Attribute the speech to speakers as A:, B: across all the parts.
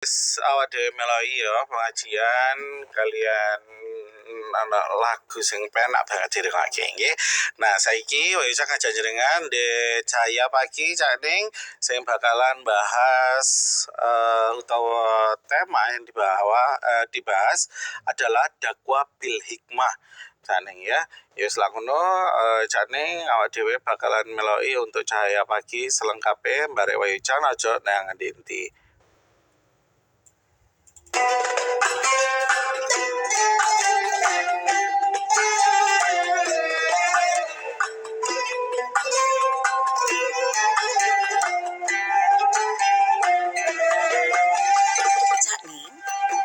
A: Awak dhewe meloi ya pengajian kalian ana lagu sing penak banget dirungokake nggih. Nah, saiki wis ngajak jenengan de Cahaya Pagi Cak Ning sing bakalan bahas utawa tema yang dibahas adalah dakwah bil hikmah. Cak Ning ya. Ya wis lakono Cak Ning awak dhewe bakalan meloi untuk Cahaya Pagi selengkape barek wayu aja nang endi-endi.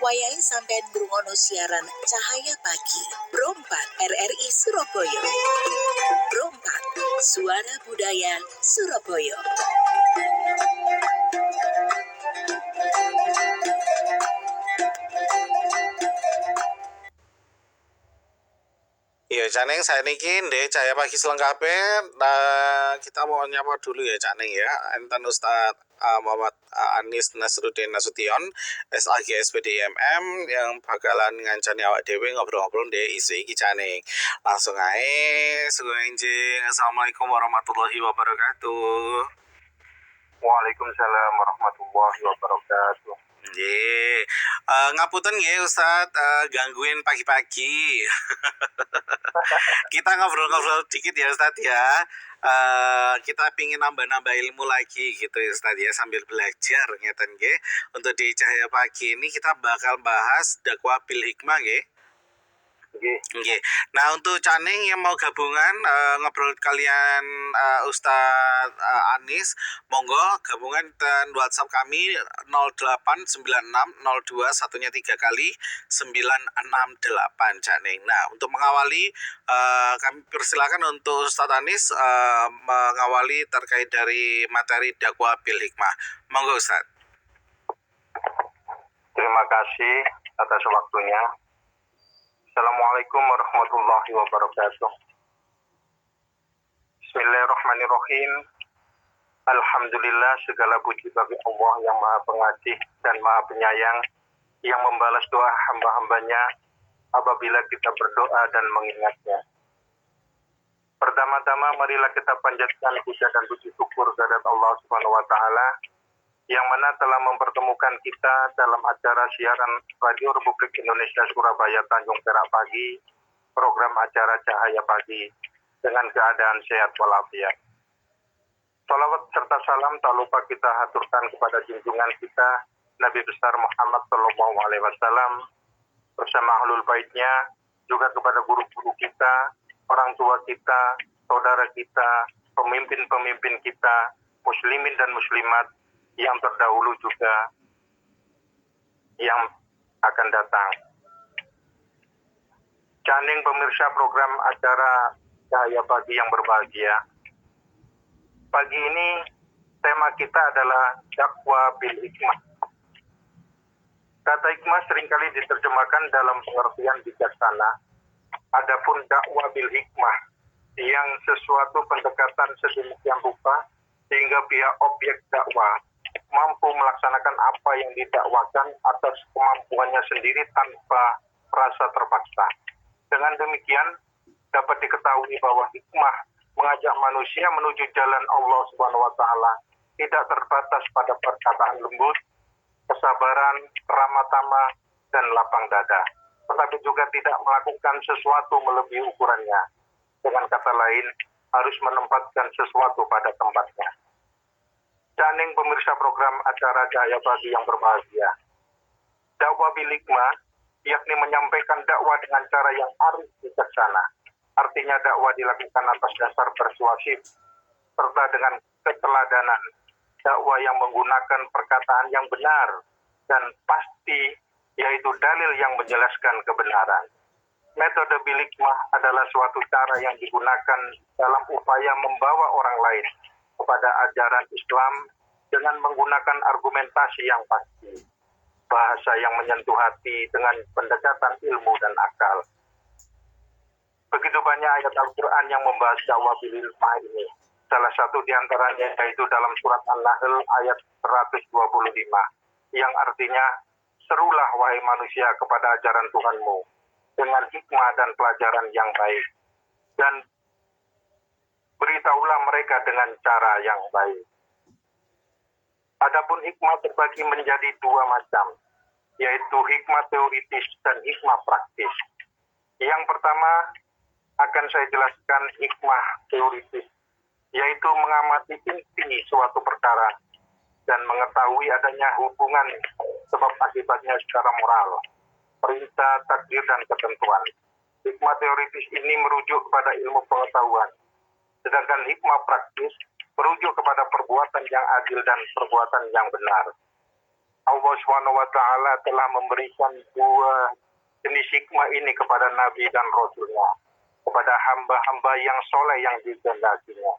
B: Wayahe sampean ngrungokno siaran Cahaya Pagi Brompat RRI Surabaya. Brompat, suara budaya Surabaya.
A: Iya, Caneng, saya niki ndek Cahaya Pagi selengkapnya. Nah, kita mau nyapa dulu ya, Caneng ya. Enten Ustadz Muhammad Anis Nasruddin Nasution, SAG SPDMM yang bakalan ngancani awak dewe ngobrol-ngobrol ndek isu iki Caneng. Langsung ae, sugeng enjing. Assalamualaikum warahmatullahi wabarakatuh.
C: Waalaikumsalam warahmatullahi wabarakatuh.
A: Nggih. Ngapunten nggih Ustadz, gangguin pagi-pagi. Kita ngobrol-ngobrol dikit ya Ustadz ya. Kita pingin nambah-nambah ilmu lagi gitu ya Ustadz ya, sambil belajar ngeten nggih. Untuk di Cahaya Pagi ini kita bakal bahas dakwah bil hikmah nggih. Nggih. Nah, untuk Caneng yang mau gabungan ngobrol kalian Ustadz Anis, monggo gabungan dan WhatsApp kami 089602 satunya 3 kali 968 Caneng. Nah, untuk mengawali kami persilakan untuk Ustadz Anis mengawali terkait dari materi dakwah bil hikmah. Monggo Ustadz.
C: Terima kasih atas waktunya. Assalamualaikum warahmatullahi wabarakatuh. Bismillahirrahmanirrahim. Alhamdulillah, segala puji bagi Allah yang maha pengasih dan maha penyayang, yang membalas doa hamba-hambanya apabila kita berdoa dan mengingatnya. Pertama-tama marilah kita panjatkan puja dan puji syukur kepada Allah Subhanahu wa taala yang mana telah mempertemukan kita dalam acara siaran Radio Republik Indonesia Surabaya Tanjung Perak Pagi, program acara Cahaya Pagi dengan keadaan sehat walafiat. Salawat serta salam tak lupa kita haturkan kepada junjungan kita Nabi besar Muhammad Sallallahu Alaihi Wasallam bersama ahlul baitnya, juga kepada guru-guru kita, orang tua kita, saudara kita, pemimpin-pemimpin kita, muslimin dan muslimat yang terdahulu juga yang akan datang. Caneng pemirsa program acara Cahaya Pagi yang berbahagia. Pagi ini tema kita adalah dakwah bil hikmah. Kata hikmah seringkali diterjemahkan dalam pengertian bijaksana. Adapun dakwah bil hikmah yang sesuatu pendekatan sedemikian rupa sehingga pihak objek dakwah mampu melaksanakan apa yang didakwakan atas kemampuannya sendiri tanpa rasa terpaksa. Dengan demikian dapat diketahui bahwa hikmah mengajak manusia menuju jalan Allah Subhanahu wa taala tidak terbatas pada perkataan lembut, kesabaran, ramah tamah, dan lapang dada, tetapi juga tidak melakukan sesuatu melebihi ukurannya. Dengan kata lain, harus menempatkan sesuatu pada tempatnya. Caneng pemirsa program acara Cahaya Pagi yang berbahagia. Dakwah bil hikmah yakni menyampaikan dakwah dengan cara yang arif bijaksana. Artinya dakwah dilakukan atas dasar persuasif serta dengan keteladanan. Dakwah yang menggunakan perkataan yang benar dan pasti, yaitu dalil yang menjelaskan kebenaran. Metode bil hikmah adalah suatu cara yang digunakan dalam upaya membawa orang lain kepada ajaran Islam dengan menggunakan argumentasi yang pasti, bahasa yang menyentuh hati dengan pendekatan ilmu dan akal. Begitu banyak ayat Al-Quran yang membahas dakwah bil hikmah ini. Salah satu di antaranya yaitu dalam surat An-Nahl ayat 125 yang artinya serulah wahai manusia kepada ajaran Tuhanmu dengan hikmah dan pelajaran yang baik, dan beritahulah mereka dengan cara yang baik. Adapun hikmah terbagi menjadi dua macam, yaitu hikmah teoritis dan hikmah praktis. Yang pertama akan saya jelaskan hikmah teoritis, yaitu mengamati inti suatu perkara dan mengetahui adanya hubungan sebab akibatnya secara moral, perintah, takdir, dan ketentuan. Hikmah teoritis ini merujuk kepada ilmu pengetahuan, sedangkan hikmah praktis merujuk kepada perbuatan yang adil dan perbuatan yang benar. Allah SWT telah memberikan dua jenis hikmah ini kepada Nabi dan Rasulnya, kepada hamba-hamba yang soleh yang dikehendakinya.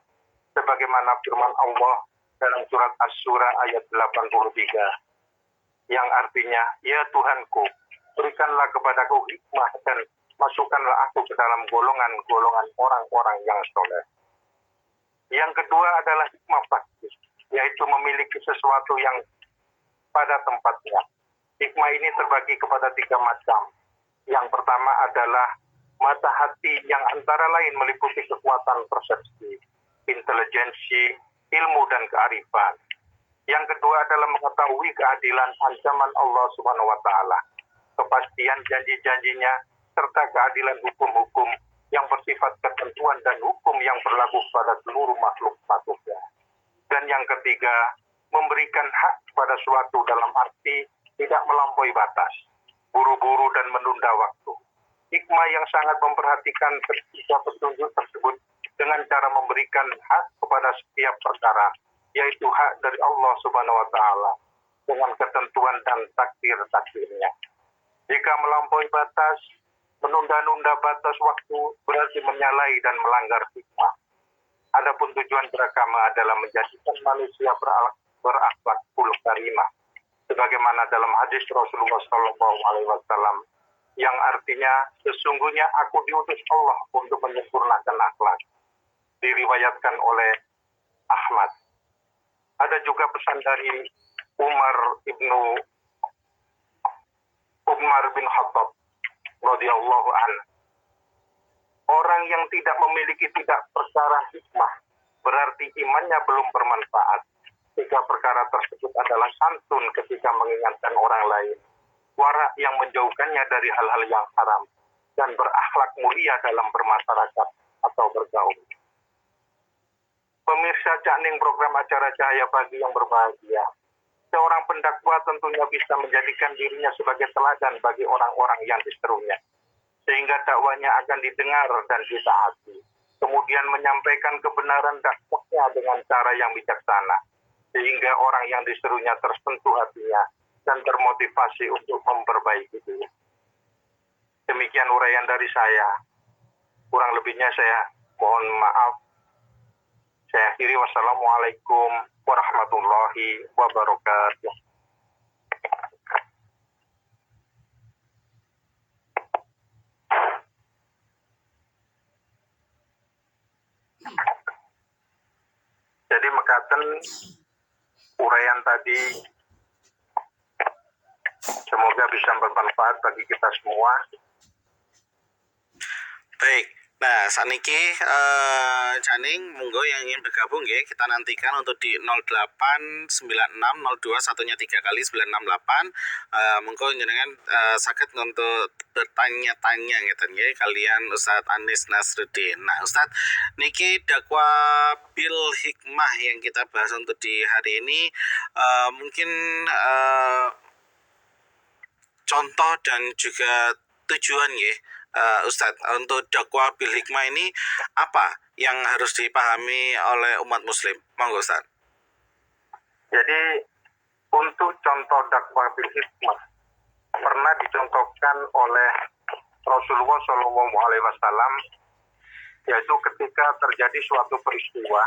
C: Sebagaimana firman Allah dalam surat Asy-Syura ayat 83, yang artinya, ya Tuhanku, berikanlah kepadaku hikmah dan masukkanlah aku ke dalam golongan-golongan orang-orang yang soleh. Yang kedua adalah hikmah praktis, yaitu memiliki sesuatu yang pada tempatnya. Hikmah ini terbagi kepada tiga macam. Yang pertama adalah mata hati yang antara lain meliputi kekuatan persepsi, intelijensi, ilmu, dan kearifan. Yang kedua adalah mengetahui keadilan ancaman Allah Subhanahu wa Ta'ala, kepastian janji-janjinya, serta keadilan hukum-hukum yang bersifat ketentuan dan hukum yang berlaku pada seluruh makhluk-makhluknya. Dan yang ketiga, memberikan hak pada suatu dalam arti tidak melampaui batas, buru-buru dan menunda waktu. Hikmah yang sangat memperhatikan ketiga petunjuk tersebut dengan cara memberikan hak kepada setiap perkara, yaitu hak dari Allah Subhanahu wa Ta'ala dengan ketentuan dan takdir-takdirnya. Jika melampaui batas, menunda-nunda batas waktu berarti menyalahi dan melanggar hikmah. Adapun tujuan beragama adalah menjadikan manusia berakhlak karimah, sebagaimana dalam hadis Rasulullah SAW yang artinya sesungguhnya aku diutus Allah untuk menyempurnakan akhlak, diriwayatkan oleh Ahmad. Ada juga pesan dari Umar bin Khattab radhiyallahu anhu. Orang yang tidak memiliki tidak perkara hikmah berarti imannya belum bermanfaat. Jika perkara tersebut adalah santun ketika mengingatkan orang lain, warak yang menjauhkannya dari hal-hal yang haram, dan berakhlak mulia dalam bermasyarakat atau bergaul. Pemirsa Cakning program acara Cahaya Pagi yang berbahagia, seorang pendakwa tentunya bisa menjadikan dirinya sebagai teladan bagi orang-orang yang diserunya, sehingga dakwanya akan didengar dan ditaati, kemudian menyampaikan kebenaran dakwahnya dengan cara yang bijaksana, sehingga orang yang diserunya tersentuh hatinya dan termotivasi untuk memperbaiki diri. Demikian uraian dari saya. Kurang lebihnya saya mohon maaf. Saya akhiri, wassalamualaikum warahmatullahi wabarakatuh. Jadi mekaten uraian tadi semoga bisa bermanfaat bagi kita semua.
A: Baik. Nah, saniki Caning monggo yang ingin bergabung ya, kita nantikan untuk di 089602 satunya 3 kali 968. Monggo jenengan saged untuk bertanya-tanya ngeten nggih kalian Ustadz Anis Nasruddin. Nah, Ustadz niki dakwah bil hikmah yang kita bahas untuk di hari ini mungkin contoh dan juga tujuan ya. Ustadz, untuk dakwah bil hikmah ini apa yang harus dipahami oleh umat muslim? Monggo Ustadz.
C: Jadi untuk contoh dakwah bil hikmah pernah dicontohkan oleh Rasulullah SAW, yaitu ketika terjadi suatu peristiwa.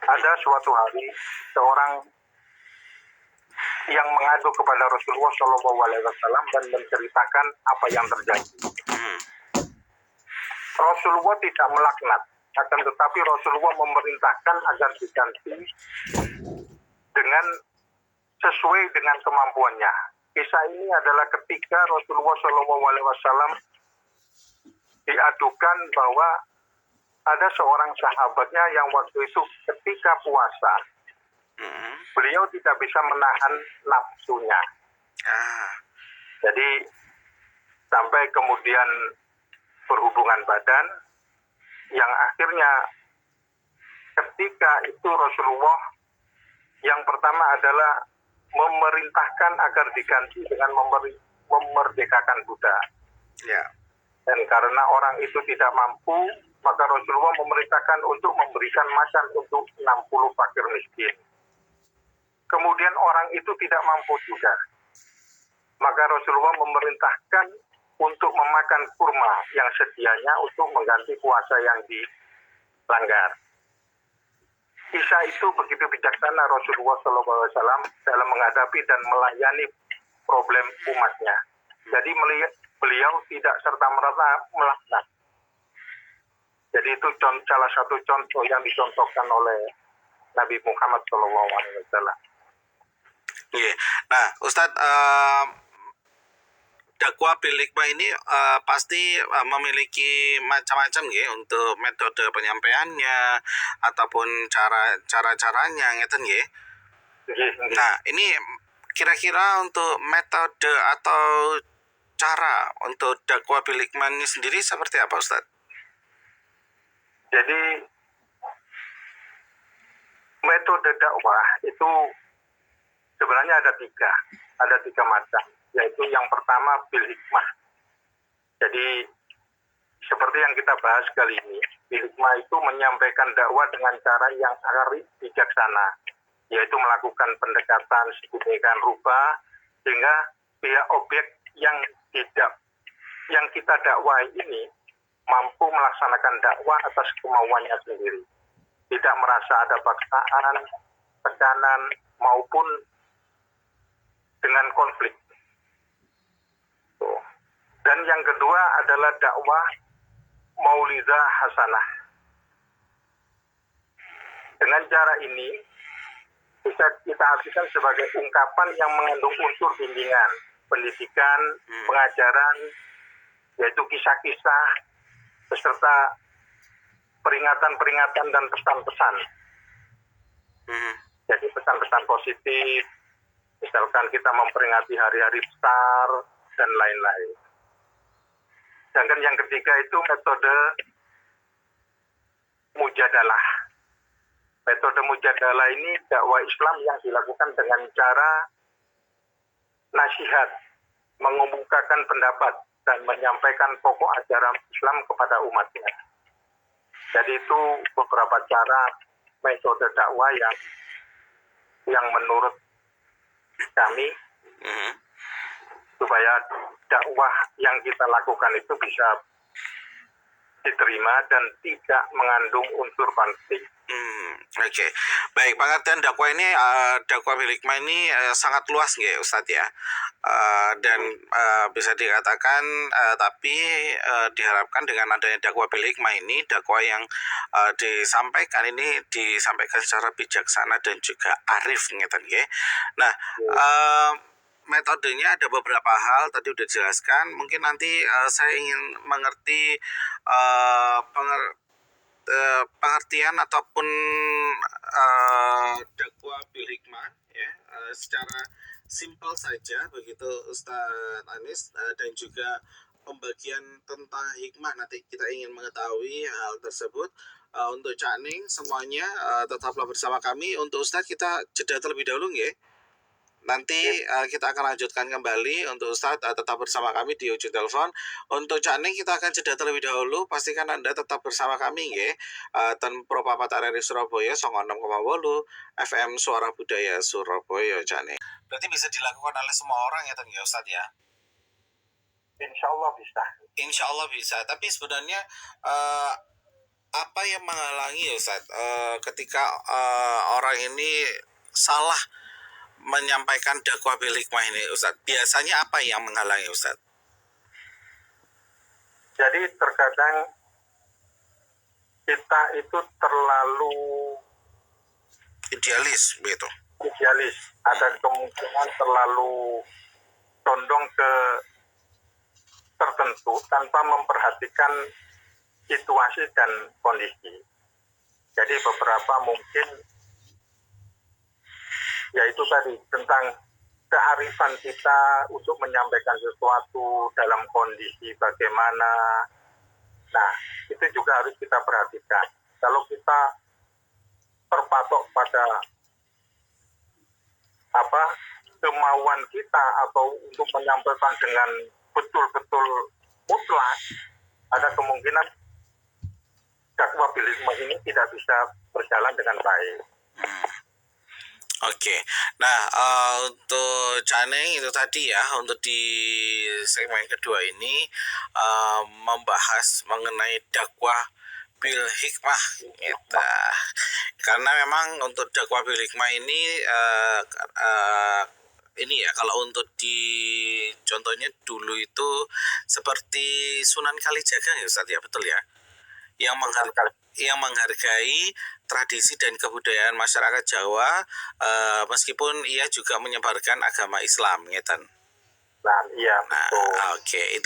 C: Ada suatu hari seorang yang mengadu kepada Rasulullah SAW dan menceritakan apa yang terjadi. Rasulullah tidak melaknat, akan tetapi Rasulullah memerintahkan agar diganti dengan sesuai dengan kemampuannya. Kisah ini adalah ketika Rasulullah SAW diadukan bahwa ada seorang sahabatnya yang waktu itu ketika puasa, beliau tidak bisa menahan nafsunya. Jadi sampai kemudian berhubungan badan, yang akhirnya ketika itu Rasulullah yang pertama adalah memerintahkan agar diganti dengan memerdekakan budak. Dan karena orang itu tidak mampu, maka Rasulullah memerintahkan untuk memberikan makan untuk 60 fakir miskin. Kemudian orang itu tidak mampu juga, maka Rasulullah memerintahkan untuk memakan kurma yang sedianya untuk mengganti puasa yang dilanggar. Kisah itu begitu bijaksana Rasulullah SAW dalam menghadapi dan melayani problem umatnya. Jadi beliau tidak serta-merta melaknat. Jadi itu salah satu contoh yang dicontohkan oleh Nabi Muhammad SAW.
A: Nah, Ustadz, dakwah bil hikmah ini pasti memiliki macam-macam ya untuk metode penyampaiannya ataupun cara-caranya ngeten ya. Nah, ini kira-kira untuk metode atau cara untuk dakwah bil hikmah ini sendiri seperti apa, Ustadz?
C: Jadi metode dakwah itu sebenarnya ada tiga macam, yaitu yang pertama bil hikmah. Jadi seperti yang kita bahas kali ini, bil hikmah itu menyampaikan dakwah dengan cara yang arif bijaksana, yaitu melakukan pendekatan sedemikian rupa sehingga pihak objek yang kita dakwai ini mampu melaksanakan dakwah atas kemauannya sendiri, tidak merasa ada paksaan, tekanan maupun dengan konflik. Dan yang kedua adalah dakwah maulizah hasanah. Dengan cara ini bisa kita artikan sebagai ungkapan yang mengandung unsur bimbingan, pendidikan, pengajaran, yaitu kisah-kisah beserta peringatan-peringatan dan pesan-pesan. Jadi pesan-pesan positif, misalkan kita memperingati hari-hari besar dan lain-lain. Sedangkan yang ketiga itu metode mujadalah. Metode mujadalah ini dakwah Islam yang dilakukan dengan cara nasihat, mengemukakan pendapat dan menyampaikan pokok ajaran Islam kepada umatnya. Jadi itu beberapa cara metode dakwah yang menurut kami supaya dakwah yang kita lakukan itu bisa diterima dan tidak mengandung unsur konflik.
A: Oke. Baik, pengertian dakwah ini, dakwah bil hikmah ini sangat luas nggih Ustadz ya. Dan bisa dikatakan tapi diharapkan dengan adanya dakwah bil hikmah ini, dakwah yang disampaikan ini disampaikan secara bijaksana dan juga arif ngeten nggih. Nah, metodenya ada beberapa hal tadi udah dijelaskan. Mungkin nanti saya ingin mengerti pengertian ataupun dakwah bil hikmah ya, secara simpel saja begitu Ustadz Anis, dan juga pembagian tentang hikmah nanti kita ingin mengetahui hal tersebut. Untuk Cak Ning semuanya tetaplah bersama kami. Untuk Ustadz kita jeda terlebih dahulu ya. Nanti kita akan lanjutkan kembali. Untuk Ustadz tetap bersama kami di ujung telepon. Untuk Cak Ning kita akan jeda terlebih dahulu. Pastikan Anda tetap bersama kami ya. Ten Pro Papat RRI Surabaya 96,8 FM Suara Budaya Surabaya, Cak Ning. Berarti bisa dilakukan oleh semua orang ya Ustadz ya?
C: Insya Allah bisa.
A: Insya Allah bisa. Tapi sebenarnya apa yang menghalangi ya Ustadz ketika orang ini salah menyampaikan dakwah bil hikmah ini Ustadz? Biasanya apa yang menghalangi Ustadz?
C: Jadi terkadang kita itu terlalu
A: idealis begitu.
C: idealis, ada kemungkinan terlalu condong ke tertentu tanpa memperhatikan situasi dan kondisi. Jadi beberapa mungkin yaitu tadi tentang kearifan kita untuk menyampaikan sesuatu dalam kondisi bagaimana. Nah, itu juga harus kita perhatikan. Kalau kita terpatok pada kemauan kita atau untuk menyampaikan dengan betul-betul mutlak, ada kemungkinan dakwah bil hikmah ini tidak bisa berjalan dengan baik.
A: Oke. Nah, untuk Caneng itu tadi ya, untuk di segmen kedua ini membahas mengenai dakwah bil hikmah gitu. Karena memang untuk dakwah bil hikmah ini ya, kalau untuk di contohnya dulu itu seperti Sunan Kalijaga ya Ustaz ya, betul ya, yang menghargai tradisi dan kebudayaan masyarakat Jawa, meskipun ia juga menyebarkan agama Islam gitu.
C: Nah, iya betul.
A: Oke,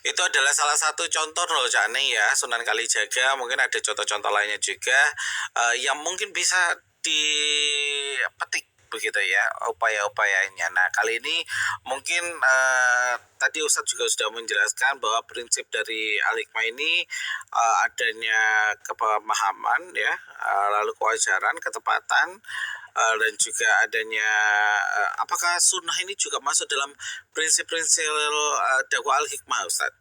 A: itu adalah salah satu contoh loh Cak Neng ya, Sunan Kalijaga. Mungkin ada contoh-contoh lainnya juga yang mungkin bisa dipetik begitu ya upaya-upayanya. Nah, kali ini mungkin tadi Ustadz juga sudah menjelaskan bahwa prinsip dari Al-Hikmah ini adanya kepemahaman ya, lalu kewajaran, ketepatan, dan juga adanya apakah sunnah ini juga masuk dalam prinsip-prinsip dakwah Al-Hikmah Ustadz?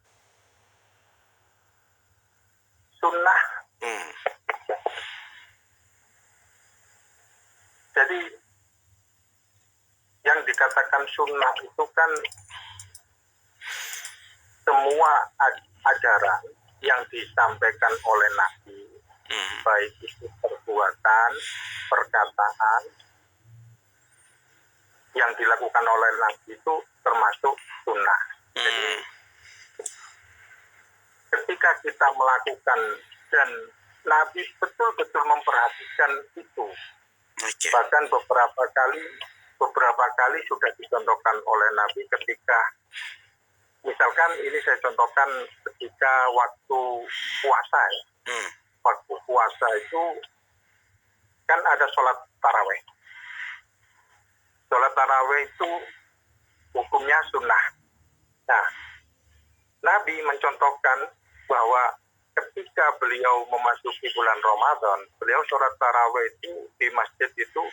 C: Sunnah. Jadi yang dikatakan sunnah itu kan semua ajaran yang disampaikan oleh Nabi, baik itu perbuatan, perkataan yang dilakukan oleh Nabi itu termasuk sunnah. Jadi ketika kita melakukan dan Nabi betul-betul memperhatikan itu, bahkan beberapa kali sudah dicontohkan oleh Nabi ketika misalkan ini saya contohkan ketika waktu puasa ya. Waktu puasa itu kan ada sholat taraweh. Sholat taraweh itu hukumnya sunnah. Nah, Nabi mencontohkan bahwa ketika beliau memasuki bulan Ramadan, beliau sholat taraweh itu di masjid itu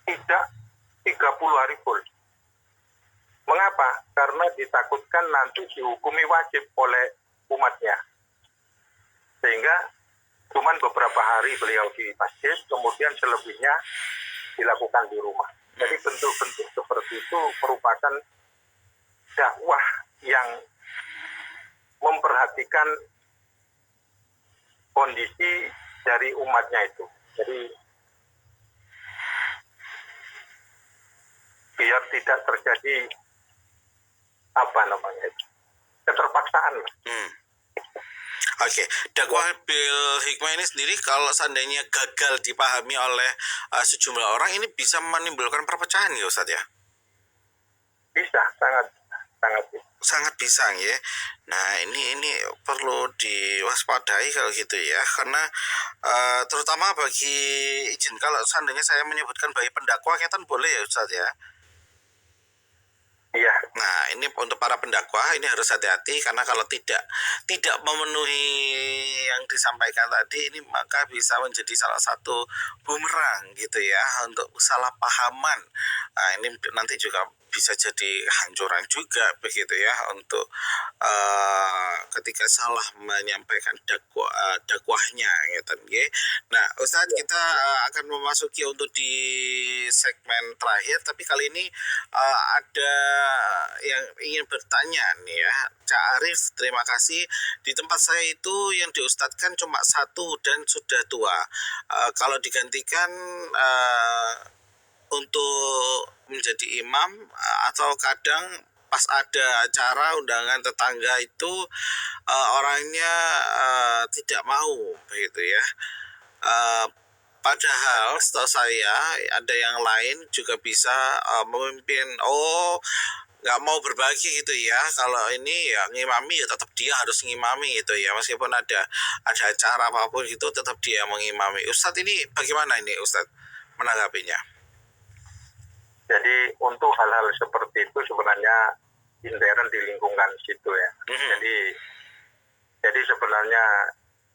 C: tidak 30 hari full. Mengapa? Karena ditakutkan nanti dihukumi wajib oleh umatnya. Sehingga cuma beberapa hari beliau di masjid, kemudian selebihnya dilakukan di rumah. Jadi bentuk-bentuk seperti itu merupakan dakwah yang memperhatikan kondisi dari umatnya itu. Jadi biar tidak terjadi keterpaksaan.
A: Oke, dakwah bil hikmah ini sendiri kalau seandainya gagal dipahami oleh sejumlah orang, ini bisa menimbulkan perpecahan ya Ustadz ya?
C: Bisa, sangat
A: bisa ya. Nah, ini perlu diwaspadai kalau gitu ya, karena terutama bagi izin kalau seandainya saya menyebutkan bagi pendakwah kan boleh ya Ustadz ya?
C: Iya.
A: Nah, ini untuk para pendakwah ini harus hati-hati karena kalau tidak memenuhi yang disampaikan tadi ini maka bisa menjadi salah satu bumerang gitu ya untuk salah pahaman. Nah, ini nanti juga bisa jadi hancuran juga begitu ya untuk ketika salah menyampaikan dakwahnya gitu ya. Nah, Ustadz kita akan memasuki untuk di segmen terakhir, tapi kali ini ada yang ingin bertanya nih ya, Cak Arif, terima kasih. Di tempat saya itu yang diustadkan cuma satu dan sudah tua. Kalau digantikan untuk menjadi imam atau kadang pas ada acara undangan tetangga itu orangnya tidak mau begitu ya. Padahal setahu saya ada yang lain juga bisa memimpin. Oh, nggak mau berbagi gitu ya. Kalau ini ya ngimami ya tetap dia harus ngimami gitu ya. Meskipun ada acara apapun gitu tetap dia mengimami. Ustadz ini bagaimana ini Ustadz menanggapinya?
C: Jadi untuk hal-hal seperti itu sebenarnya intern di lingkungan situ ya. Jadi sebenarnya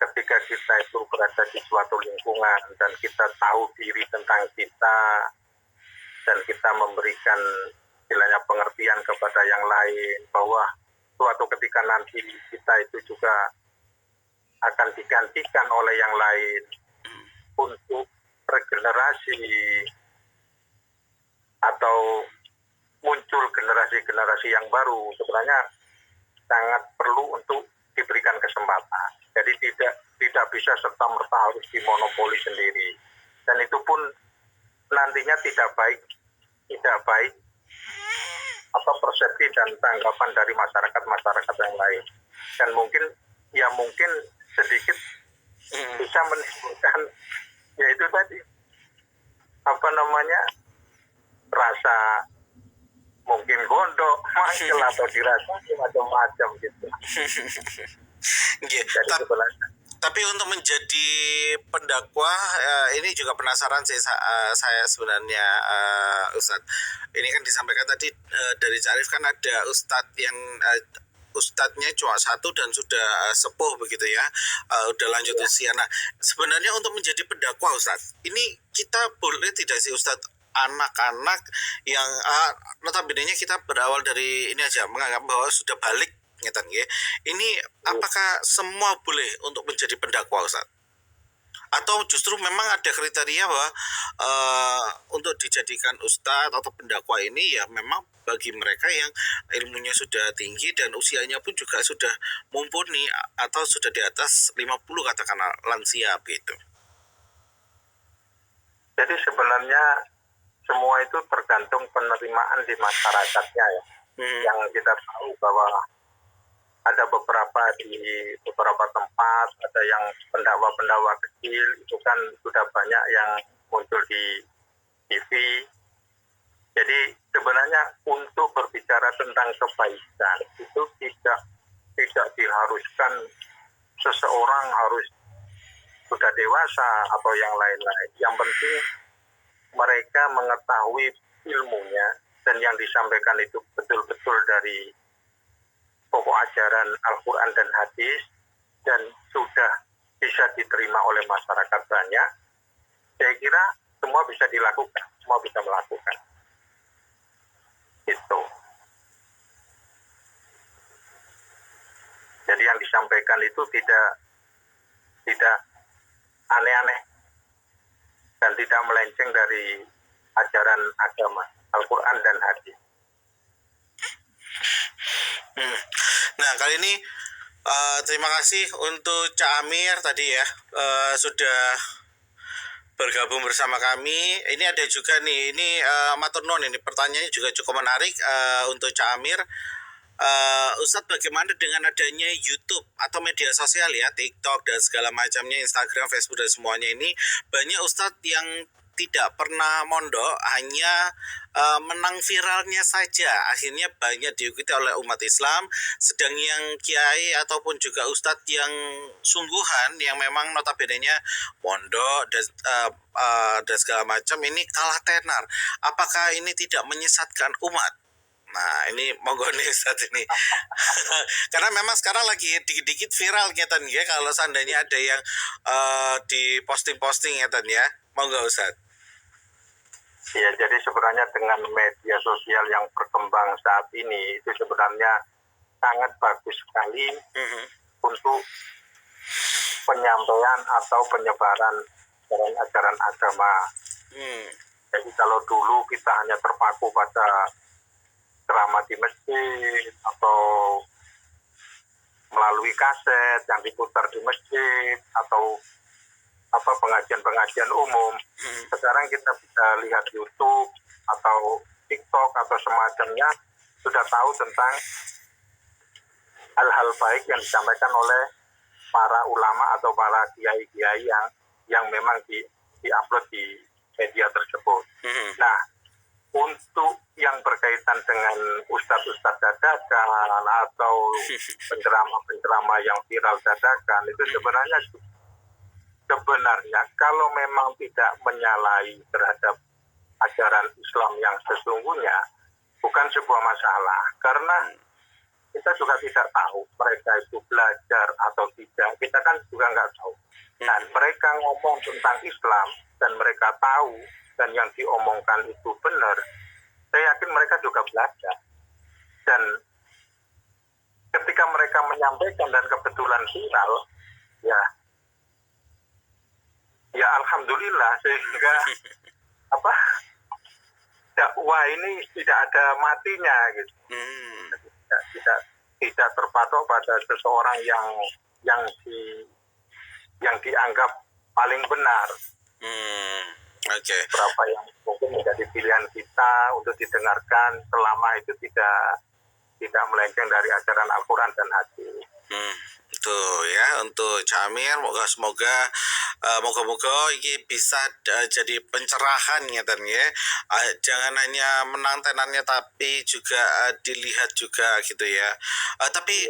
C: ketika kita itu berada di suatu lingkungan dan kita tahu diri tentang kita dan kita memberikan istilahnya pengertian kepada yang lain bahwa suatu ketika nanti kita itu juga akan digantikan oleh yang lain untuk regenerasi atau muncul generasi-generasi yang baru, sebenarnya sangat perlu untuk diberikan kesempatan. Jadi tidak bisa serta-merta harus dimonopoli sendiri. Dan itu pun nantinya tidak baik apa persepsi dan tanggapan dari masyarakat yang lain. Dan mungkin sedikit bisa menimbulkan yaitu tadi rasa mungkin gondok, mangkel atau dirasani macam-macam gitu.
A: Jadi sebenarnya. Tapi untuk menjadi pendakwa ini juga penasaran sih saya sebenarnya Ustadz. Ini kan disampaikan tadi dari Syarif kan ada Ustadz yang Ustadznya cuma satu dan sudah sepuh begitu ya, udah lanjut usia. Nah sebenarnya untuk menjadi pendakwa Ustadz, ini kita boleh tidak sih Ustadz anak-anak yang notabene-nya kita berawal dari ini aja menganggap bahwa sudah balik ngeten nggih. Ini apakah semua boleh untuk menjadi pendakwa Ustaz? Atau justru memang ada kriteria bahwa untuk dijadikan ustadz atau pendakwa ini ya memang bagi mereka yang ilmunya sudah tinggi dan usianya pun juga sudah mumpuni atau sudah di atas 50 katakanlah lansia gitu.
C: Jadi sebenarnya semua itu tergantung penerimaan di masyarakatnya ya. Yang kita tahu bahwa ada di beberapa tempat, ada yang pendakwa-pendakwa kecil, itu kan sudah banyak yang muncul di TV. Jadi sebenarnya untuk berbicara tentang kebaikan, itu tidak diharuskan seseorang harus sudah dewasa atau yang lain-lain. Yang penting mereka mengetahui ilmunya dan yang disampaikan itu betul-betul dari pokok ajaran Al-Quran dan hadis dan sudah bisa diterima oleh masyarakat banyak. Saya kira semua bisa dilakukan, semua bisa melakukan. Itu. Jadi yang disampaikan itu tidak aneh-aneh dan tidak melenceng dari ajaran agama Al-Quran dan hadis.
A: Nah kali ini terima kasih untuk Cak Amir tadi ya sudah bergabung bersama kami. Ini ada juga nih, ini matur nuwun, ini pertanyaannya juga cukup menarik untuk Cak Amir. Ustadz, bagaimana dengan adanya YouTube atau media sosial ya, TikTok dan segala macamnya, Instagram, Facebook dan semuanya ini, banyak Ustadz yang tidak pernah mondok, hanya menang viralnya saja, akhirnya banyak diikuti oleh umat Islam, sedang yang kiai ataupun juga ustadz yang sungguhan, yang memang notabene-nya mondok dan segala macam ini kalah tenar. Apakah ini tidak menyesatkan umat? Nah ini monggo nih Ustadz ini karena memang sekarang lagi dikit-dikit viral ngeten ya, kalau seandainya ada yang di posting-posting ngeten ya, monggo Ustadz.
C: Ya, jadi sebenarnya dengan media sosial yang berkembang saat ini itu sebenarnya sangat bagus sekali untuk penyampaian atau penyebaran ajaran agama. Jadi kalau dulu kita hanya terpaku pada ceramah di masjid atau melalui kaset yang diputar di masjid atau pengajian-pengajian umum. Sekarang kita bisa lihat YouTube atau TikTok atau semacamnya, sudah tahu tentang hal-hal baik yang disampaikan oleh para ulama atau para kiai-kiai yang memang diupload di media tersebut. Nah, untuk yang berkaitan dengan ustadz-ustadz dadakan atau penceramah-penceramah yang viral dadakan itu sebenarnya kalau memang tidak menyalahi terhadap ajaran Islam yang sesungguhnya bukan sebuah masalah, karena kita juga tidak tahu mereka itu belajar atau tidak, kita kan juga nggak tahu. Nah, mereka ngomong tentang Islam dan mereka tahu dan yang diomongkan itu benar, saya yakin mereka juga belajar. Dan ketika mereka menyampaikan dan kebetulan viral, ya alhamdulillah, sehingga dakwah ini tidak ada matinya gitu. Tidak terpatok pada seseorang yang dianggap paling benar. Berapa yang mungkin menjadi pilihan kita untuk didengarkan selama itu tidak melenceng dari ajaran Al-Quran dan hadis.
A: Tuh ya, untuk Cak Amir, moga-moga ini bisa jadi pencerahan ngeten ya. Jangan hanya menang tenannya tapi juga dilihat juga gitu ya. Tapi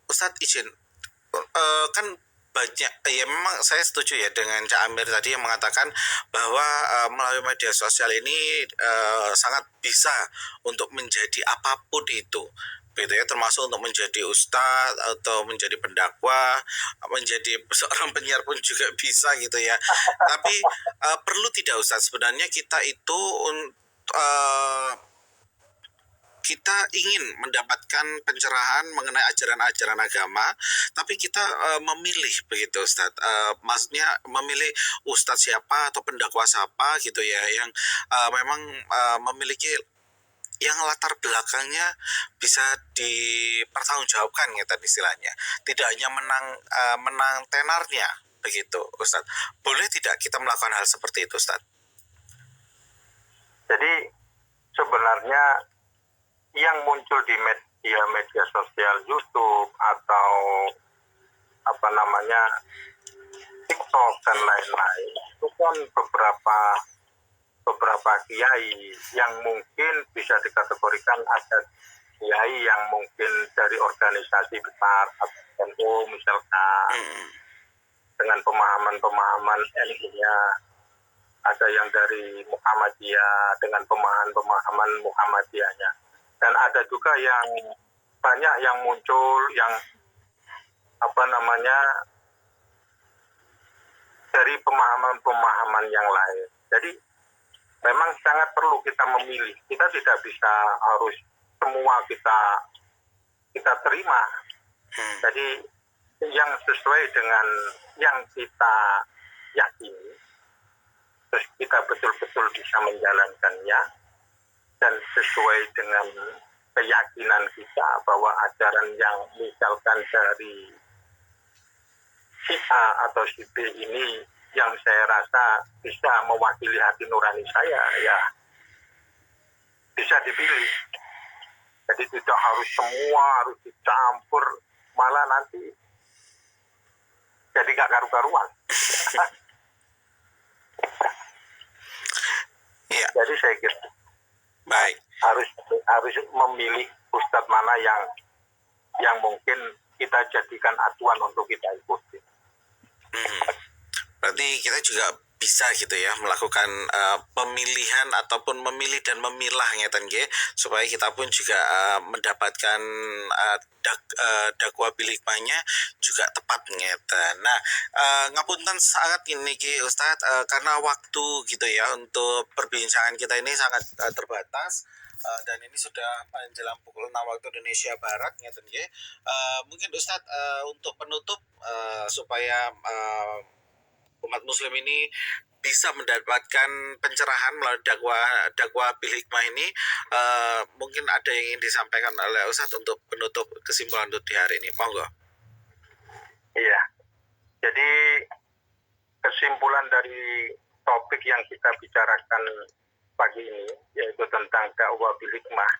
A: Ustadz izin, kan banyak ya, memang saya setuju ya dengan Cak Amir tadi yang mengatakan bahwa melalui media sosial ini sangat bisa untuk menjadi apapun itu, gitu ya, termasuk untuk menjadi ustadz atau menjadi pendakwah, menjadi seorang penyiar pun juga bisa gitu ya. Tapi perlu tidak Ustadz sebenarnya kita itu kita ingin mendapatkan pencerahan mengenai ajaran-ajaran agama, tapi kita memilih begitu Ustadz, maksudnya memilih ustadz siapa atau pendakwa siapa gitu ya, yang memang memiliki yang latar belakangnya bisa dipertanggungjawabkan gitu istilahnya, tidak hanya menang tenarnya begitu Ustadz. Boleh tidak kita melakukan hal seperti itu Ustadz?
C: Jadi sebenarnya yang muncul di media sosial YouTube atau TikTok dan lain-lain itu kan beberapa kiai yang mungkin bisa dikategorikan ada kiai yang mungkin dari organisasi besar atau NU misalkan, dengan pemahaman NU-nya, ada yang dari Muhammadiyah dengan pemahaman Muhammadiyahnya. Dan ada juga yang banyak yang muncul yang dari pemahaman-pemahaman yang lain. Jadi memang sangat perlu kita memilih. Kita tidak bisa harus semua kita terima. Jadi yang sesuai dengan yang kita yakini, terus kita betul-betul bisa menjalankannya, dan sesuai dengan keyakinan kita bahwa ajaran yang misalkan dari si A atau si B ini yang saya rasa bisa mewakili hati nurani saya, ya bisa dipilih. Jadi tidak harus semua harus dicampur, malah nanti jadi gak karu-karuan. Jadi saya kira
A: baik,
C: harus memilih ustadz mana yang mungkin kita jadikan acuan untuk kita ikuti.
A: Berarti kita juga bisa gitu ya melakukan pemilihan ataupun memilih dan memilah ngeten nggih, supaya kita pun juga mendapatkan dakwah bil hikmahnya juga tepat ngeten. Nah, ngapunten sangat ini ki Ustadz, karena waktu gitu ya untuk perbincangan kita ini sangat terbatas. Dan ini sudah menjelang pukul 6 waktu Indonesia Barat ngeten nggih. Mungkin Ustadz untuk penutup supaya umat muslim ini bisa mendapatkan pencerahan melalui dakwah bil hikmah ini, mungkin ada yang ingin disampaikan oleh Ustadz untuk penutup kesimpulan untuk di hari ini, monggo.
C: Iya, jadi kesimpulan dari topik yang kita bicarakan pagi ini yaitu tentang dakwah bil hikmah,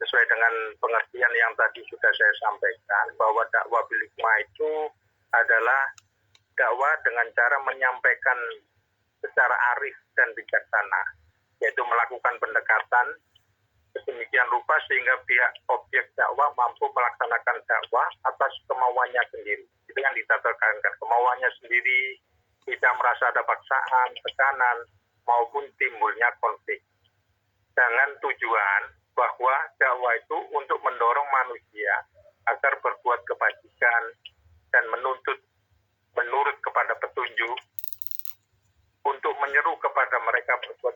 C: sesuai dengan pengertian yang tadi sudah saya sampaikan, bahwa dakwah bil hikmah itu adalah dakwah dengan cara menyampaikan secara arif dan bijaksana, yaitu melakukan pendekatan sedemikian rupa sehingga pihak objek dakwah mampu melaksanakan dakwah atas kemauannya sendiri. Itu yang kita tekankan, kemauannya sendiri, tidak merasa ada paksaan, tekanan, maupun timbulnya konflik. Dengan tujuan bahwa dakwah itu untuk mendorong manusia agar berbuat kebajikan dan menurut kepada petunjuk, untuk menyeru kepada mereka berbuat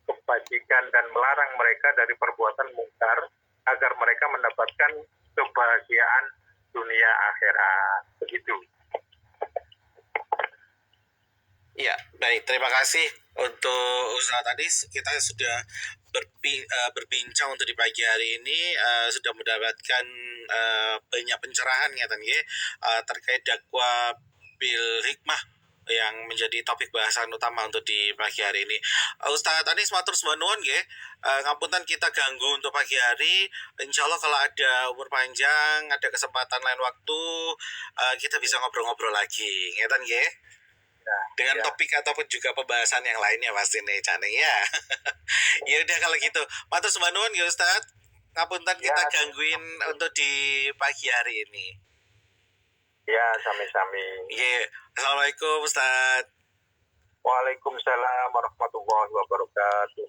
C: kebajikan dan melarang mereka dari perbuatan mungkar agar mereka mendapatkan kebahagiaan dunia akhirat. Begitu.
A: Ya, baik. Terima kasih untuk Ustaz tadi. Kita sudah berbincang untuk di pagi hari ini, sudah mendapatkan banyak pencerahan ya terkait dakwah bil hikmah yang menjadi topik bahasan utama untuk di pagi hari ini. Ustaz tadi matur nuwun nggih. Ngapunten kita ganggu untuk pagi hari. Insya Allah kalau ada umur panjang, ada kesempatan lain waktu, kita bisa ngobrol-ngobrol lagi. Ngeten nggih? Dengan topik ataupun juga pembahasan yang lainnya pasti nih Cane ya. Ya udah kalau gitu. Matur nuwun ya Ustaz. Ngapunten kita gangguin untuk di pagi hari ini.
C: Ya, sami-sami.
A: Iya. Assalamualaikum Ustaz.
C: Waalaikumsalam warahmatullahi wabarakatuh.